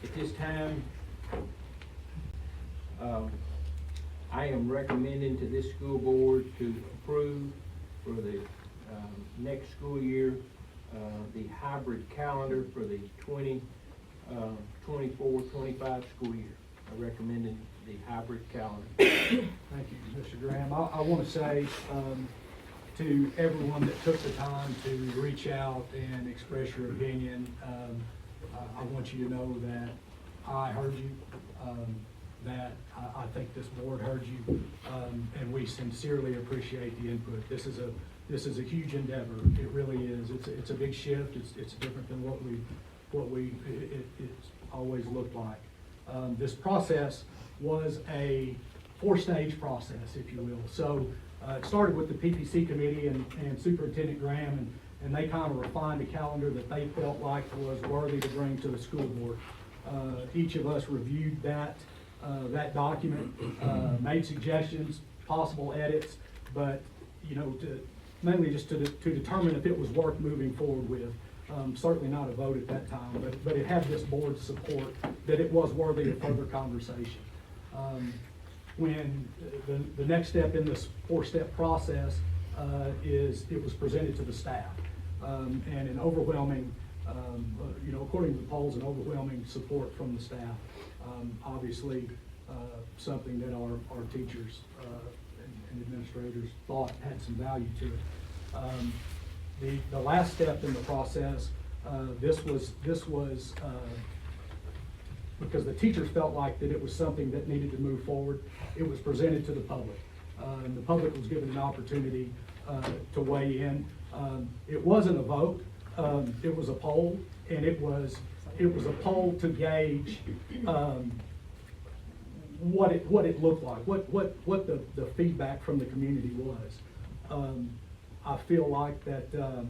At this time, I am recommending to this school board to approve for the next school year the hybrid calendar for the 24-25 school year. I recommended the hybrid calendar. Thank you, Mr. Graham. I want to say to everyone that took the time to reach out and express your opinion, I want you to know that I heard you, that I think this board heard you, and we sincerely appreciate the input. This is a huge endeavor. It really is. It's a big shift. It's different than what it's always looked like. This process was a four-stage process, if you will. So it started with the PPC committee and Superintendent Graham, and they kind of refined a calendar that they felt like was worthy to bring to the school board. Each of us reviewed that document, made suggestions, possible edits, but mainly just to determine if it was worth moving forward with. Certainly not a vote at that time, but it had this board's support that it was worthy of further conversation. When the next step in this four-step process is it was presented to the staff, and an overwhelming, according to the polls, an overwhelming support from the staff. Obviously, something that our teachers and administrators thought had some value to it. The last step in the process, this was because the teachers felt like that it was something that needed to move forward. It was presented to the public, and the public was given an opportunity to weigh in. It wasn't a vote; it was a poll, and it was a poll to gauge what it looked like, what the feedback from the community was. I feel like that the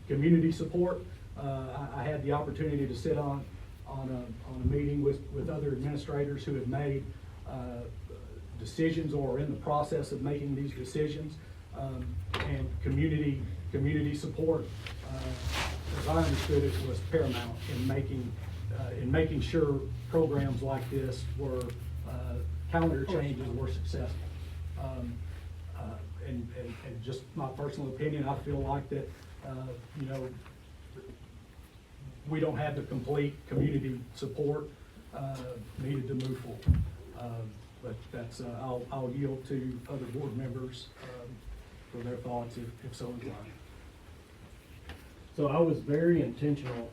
community support. I had the opportunity to sit on a meeting with other administrators who have made decisions or are in the process of making these decisions, and community support, as I understood it, was paramount in making sure programs like this were calendar changes were successful. And just my personal opinion, I feel like that we don't have the complete community support needed to move forward. But that's I'll yield to other board members for their thoughts if so inclined. So I was very intentional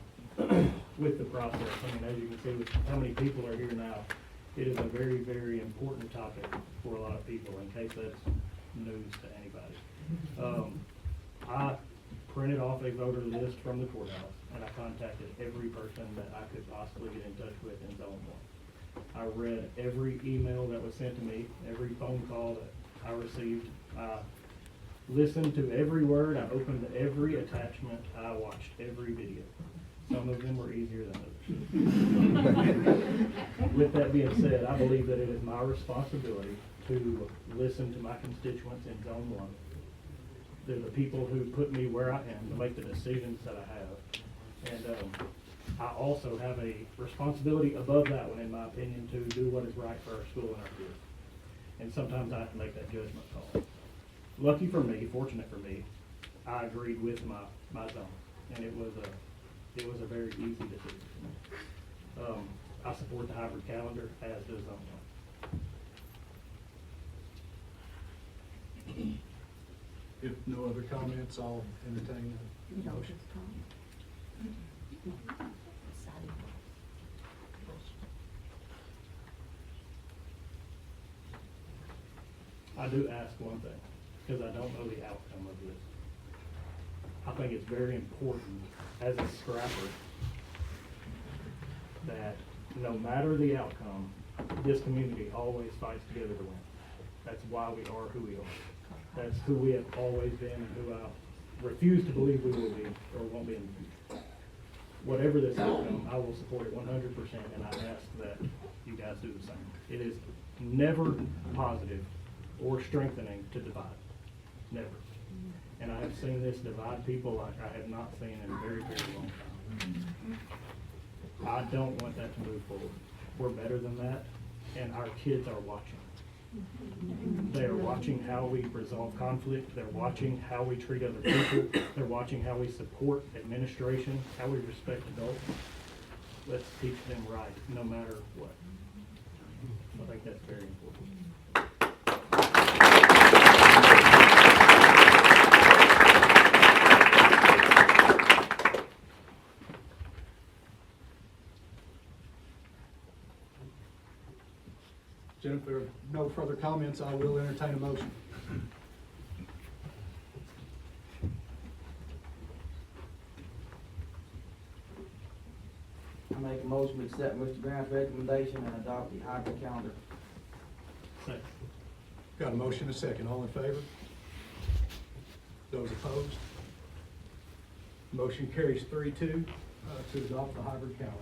with the process. I mean, as you can see, with how many people are here now, it is a very, very important topic for a lot of people, in case that's news to anybody. I printed off a voter list from the courthouse, and I contacted every person that I could possibly get in touch with in Zone 1. I read every email that was sent to me, every phone call that I received. I listened to every word, I opened every attachment, I watched every video. Some of them were easier than others. With that being said, I believe that it is my responsibility to listen to my constituents in Zone 1. They're the people who put me where I am to make the decisions that I have. And I also have a responsibility above that one, in my opinion, to do what is right for our school and our kids. And sometimes I have to make that judgment call. Lucky for me, fortunate for me, I agreed with my zone, and it was a very easy decision. I support the hybrid calendar, as does Zone 1. If no other comments, I'll entertain a motion. I do ask one thing, because I don't know the outcome of this. I think it's very important as a scrapper that no matter the outcome, this community always fights together to win. That's why we are who we are. That's who we have always been, and who I refuse to believe we will be or won't be in the future. Whatever this outcome, I will support it 100%, and I ask that you guys do the same. It is never positive or strengthening to divide. Never. And I have seen this divide people like I have not seen in a very, very long time. don't want that to move forward. We're better than that, and our kids are watching. They are watching how we resolve conflict, they're watching how we treat other people, they're watching how we support administration, how we respect adults. Let's teach them right, no matter what. I think that's very important. Jennifer, if no further comments, I will entertain a motion. I make a motion to accept Mr. Graham's recommendation and adopt the hybrid calendar. Second. Got a motion, a second. All in favor? Those opposed? Motion carries 3-2 to adopt the hybrid calendar.